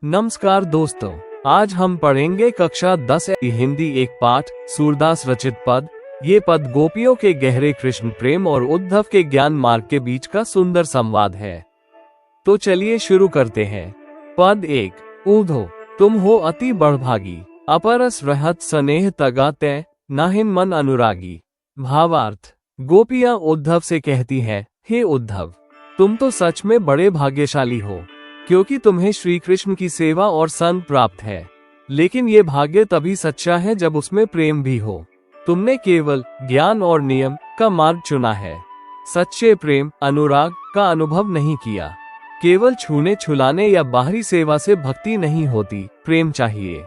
नमस्कार दोस्तों, आज हम पढ़ेंगे कक्षा 10 हिंदी एक पाठ सूरदास रचित पद। ये पद गोपियों के गहरे कृष्ण प्रेम और उद्धव के ज्ञान मार्ग के बीच का सुंदर संवाद है। तो चलिए शुरू करते हैं। पद 1। ऊधो तुम हो अति बड़भागी, अपरस रहत स्नेह तगा तय, नाहिन मन अनुरागी। भावार्थ, गोपियां उद्धव से कहती हैं, हे उद्धव, तुम तो सच में बड़े भाग्यशाली हो, क्योंकि तुम्हें श्री कृष्ण की सेवा और संग प्राप्त है। लेकिन ये भाग्य तभी सच्चा है जब उसमें प्रेम भी हो। तुमने केवल ज्ञान और नियम का मार्ग चुना है, सच्चे प्रेम अनुराग का अनुभव नहीं किया। केवल छूने छुलाने या बाहरी सेवा से भक्ति नहीं होती, प्रेम चाहिए।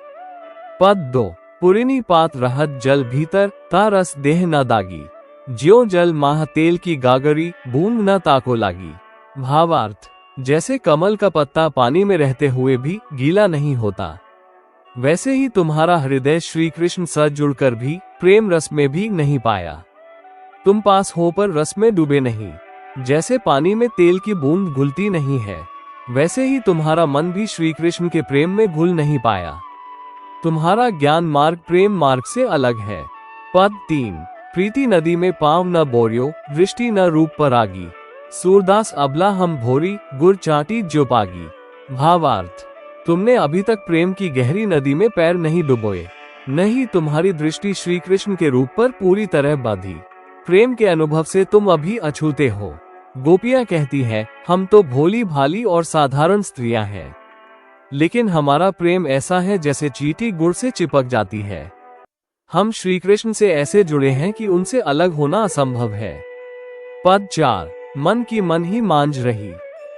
पद 2। पुरिनी पात रहत जल भीतर, ता रस देह न दागी, ज्यों जल माह तेल की गागरी, बूंद न ताको लागी। भावार्थ, जैसे कमल का पत्ता पानी में रहते हुए भी गीला नहीं होता, वैसे ही तुम्हारा हृदय श्री कृष्ण से जुड़कर भी प्रेम रस में भी नहीं पाया। तुम पास हो पर रस में डूबे नहीं। जैसे पानी में तेल की बूंद घुलती नहीं है, वैसे ही तुम्हारा मन भी श्री कृष्ण के प्रेम में घुल नहीं पाया। तुम्हारा ज्ञान मार्ग प्रेम मार्ग से अलग है। पद 3। प्रीति नदी में पाँव न बोरियो, दृष्टि न रूप पर आगी, सूरदास अबला हम भोरी, गुर चाटी जो पागी। भावार्थ, तुमने अभी तक प्रेम की गहरी नदी में पैर नहीं डुबोए, नहीं तुम्हारी दृष्टि श्री कृष्ण के रूप पर पूरी तरह बांधी। प्रेम के अनुभव से तुम अभी अछूते हो। गोपियां कहती हैं, हम तो भोली भाली और साधारण स्त्रियां हैं, लेकिन हमारा प्रेम ऐसा है जैसे चींटी गुड़ से चिपक जाती है। हम श्री कृष्ण से ऐसे जुड़े हैं कि उनसे अलग होना असंभव है। पद 4। मन की मन ही मांझ रही,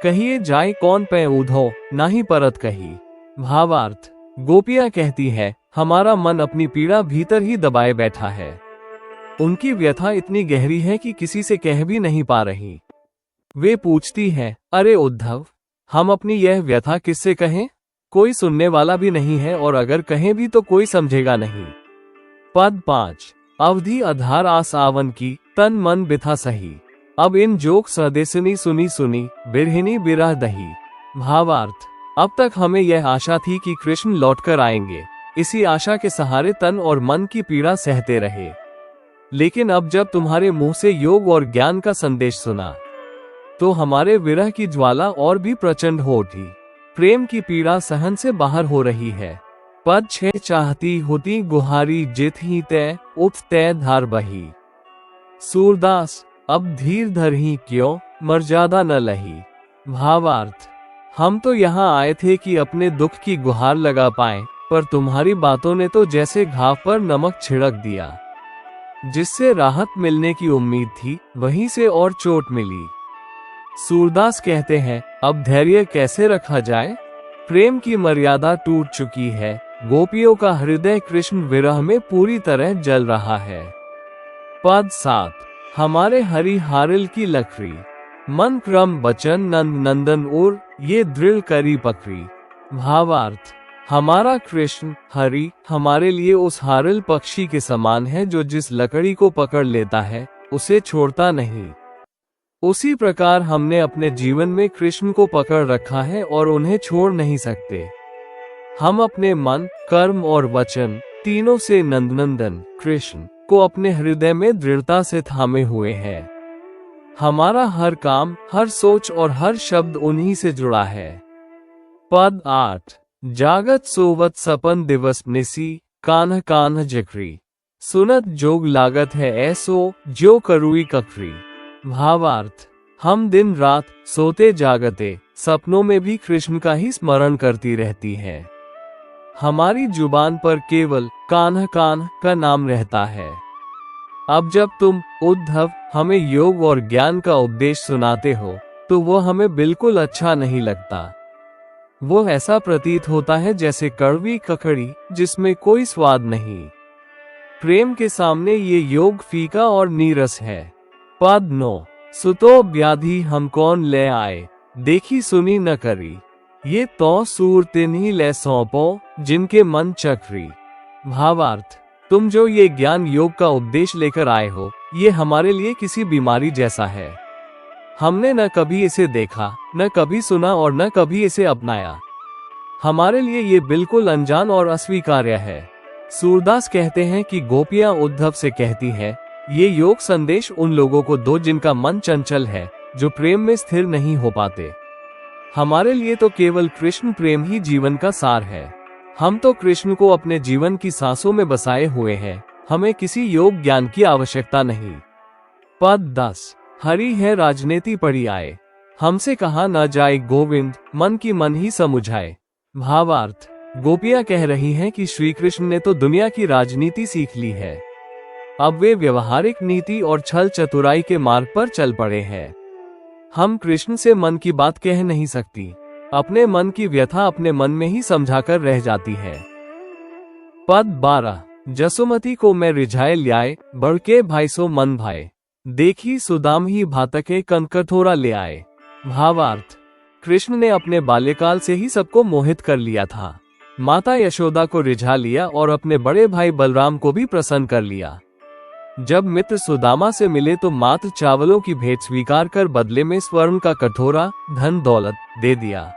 कहिए जाए कौन पै ऊधो, नाही परत कही। भावार्थ, गोपियां कहती है, हमारा मन अपनी पीड़ा भीतर ही दबाए बैठा है। उनकी व्यथा इतनी गहरी है कि किसी से कह भी नहीं पा रही। वे पूछती हैं, अरे उद्धव, हम अपनी यह व्यथा किससे कहें? कोई सुनने वाला भी नहीं है, और अगर कहें भी तो कोई समझेगा नहीं। पद 5। अवधि आधार आस आवन की, तन मन बिथा सही, अब इन जोक स्वदेशनी सुनी सुनी, बिरहिनी बिरह दही। भावार्थ, अब तक हमें यह आशा थी कि कृष्ण लौटकर आएंगे, इसी आशा के सहारे तन और मन की पीड़ा सहते रहे। लेकिन अब जब तुम्हारे मुंह से योग और ज्ञान का संदेश सुना, तो हमारे विरह की ज्वाला और भी प्रचंड हो उठी। प्रेम की पीड़ा सहन से बाहर हो रही है। पद 6। चाहती होती गुहारी जित ही तय, उत तय धार बही। सूरदास अब धीर धर ही क्यों, मर्यादा न लही। भावार्थ, हम तो यहाँ आए थे कि अपने दुख की गुहार लगा पाएं, पर तुम्हारी बातों ने तो जैसे घाव पर नमक छिड़क दिया। जिससे राहत मिलने की उम्मीद थी, वहीं से और चोट मिली। सूरदास कहते हैं, अब धैर्य कैसे रखा जाए? प्रेम की मर्यादा टूट चुकी है। गोपियों का हृदय कृष्ण विरह में पूरी तरह जल रहा है। पद 7। हमारे हरि हारिल की लकड़ी, मन क्रम बचन नंद नंदन और, ये दृढ़ करी पकड़ी। भावार्थ, हमारा कृष्ण हरि हमारे लिए उस हारिल पक्षी के समान है जो जिस लकड़ी को पकड़ लेता है उसे छोड़ता नहीं। उसी प्रकार हमने अपने जीवन में कृष्ण को पकड़ रखा है और उन्हें छोड़ नहीं सकते। हम अपने मन, कर्म और वचन तीनों से नंदनंदन कृष्ण को अपने हृदय में दृढ़ता से थामे हुए हैं। हमारा हर काम, हर सोच और हर शब्द उन्हीं से जुड़ा है। पद 8। जागत सोवत सपन दिवस निसी, कान्ह कान्ह जकरी, सुनत जोग लागत है ऐसो, ज्यो करुई ककरी। भावार्थ, हम दिन रात सोते जागते सपनों में भी कृष्ण का ही स्मरण करती रहती है। हमारी जुबान पर केवल कान्ह कान्ह का नाम रहता है। अब जब तुम उद्धव हमें योग और ज्ञान का उपदेश सुनाते हो, तो वो हमें बिल्कुल अच्छा नहीं लगता। वो ऐसा प्रतीत होता है जैसे कड़वी ककड़ी जिसमें कोई स्वाद नहीं। प्रेम के सामने ये योग फीका और नीरस है। पद 9। सुतो व्याधि हम कौन ले आए, देखी सुनी न करी, ये तो सूर तिन्ही ले सौंपो, जिनके मन चक्री। भावार्थ, तुम जो ये ज्ञान योग का उपदेश लेकर आए हो, ये हमारे लिए किसी बीमारी जैसा है। हमने न कभी इसे देखा, न कभी सुना और न कभी इसे अपनाया। हमारे लिए ये बिल्कुल अनजान और अस्वीकार्य है। सूरदास कहते हैं कि गोपियां उद्धव से कहती हैं, ये योग संदेश उन लोगों को दो जिनका मन चंचल है, जो प्रेम में स्थिर नहीं हो पाते। हमारे लिए तो केवल कृष्ण प्रेम ही जीवन का सार है। हम तो कृष्ण को अपने जीवन की सांसों में बसाए हुए हैं, हमें किसी योग ज्ञान की आवश्यकता नहीं। पद 10। हरि है राजनीति पड़ी आए, हमसे कहा न जाए गोविंद, मन की मन ही समुझाए। भावार्थ, गोपियां कह रही हैं कि श्री कृष्ण ने तो दुनिया की राजनीति सीख ली है, अब वे व्यवहारिक नीति और छल चतुराई के मार्ग पर चल पड़े हैं। हम कृष्ण से मन की बात कह नहीं सकती, अपने मन की व्यथा अपने मन में ही समझाकर रह जाती है। पद 12। जसुमती को मैं रिझाए ल्याए, बड़के भाई सो मन भाए, देखी सुदाम ही भातके कनकथोरा ले आए। भावार्थ, कृष्ण ने अपने बाल्यकाल से ही सबको मोहित कर लिया था। माता यशोदा को रिझा लिया और अपने बड़े भाई बलराम को भी प्रसन्न कर लिया। जब मित्र सुदामा से मिले तो मात्र चावलों की भेंट स्वीकार कर बदले में स्वर्ण का कटोरा, धन दौलत दे दिया।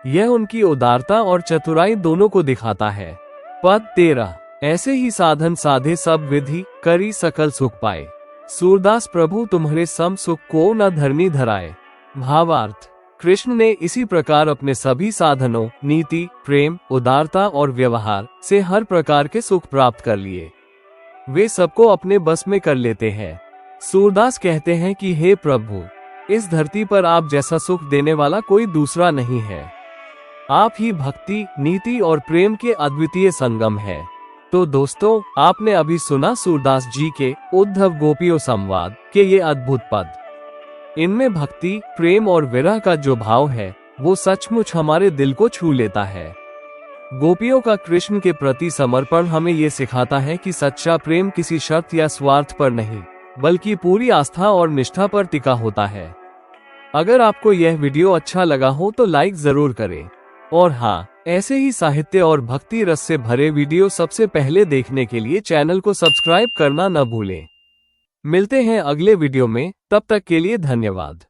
यह उनकी उदारता और चतुराई दोनों को दिखाता है। पद 13। ऐसे ही साधन साधे सब विधि, करी सकल सुख पाए, सूरदास प्रभु तुम्हारे सम सुख को न धरनी धराए। भावार्थ, कृष्ण ने इसी प्रकार अपने सभी साधनों, नीति, प्रेम, उदारता और व्यवहार से हर प्रकार के सुख प्राप्त कर लिए। वे सबको अपने बस में कर लेते हैं। सूरदास कहते हैं कि हे प्रभु, इस धरती पर आप जैसा सुख देने वाला कोई दूसरा नहीं है। आप ही भक्ति, नीति और प्रेम के अद्वितीय संगम है। तो दोस्तों, आपने अभी सुना सूरदास जी के उद्धव गोपियों संवाद के ये अद्भुत पद। इनमें भक्ति, प्रेम और विरह का जो भाव है, वो सचमुच हमारे दिल को छू लेता है। गोपियों का कृष्ण के प्रति समर्पण हमें ये सिखाता है कि सच्चा प्रेम किसी शर्त या स्वार्थ पर नहीं, बल्कि पूरी आस्था और निष्ठा पर टिका होता है। अगर आपको यह वीडियो अच्छा लगा हो तो लाइक जरूर करें। और हाँ, ऐसे ही साहित्य और भक्ति रस से भरे वीडियो सबसे पहले देखने के लिए चैनल को सब्सक्राइब करना न भूलें। मिलते हैं अगले वीडियो में, तब तक के लिए धन्यवाद।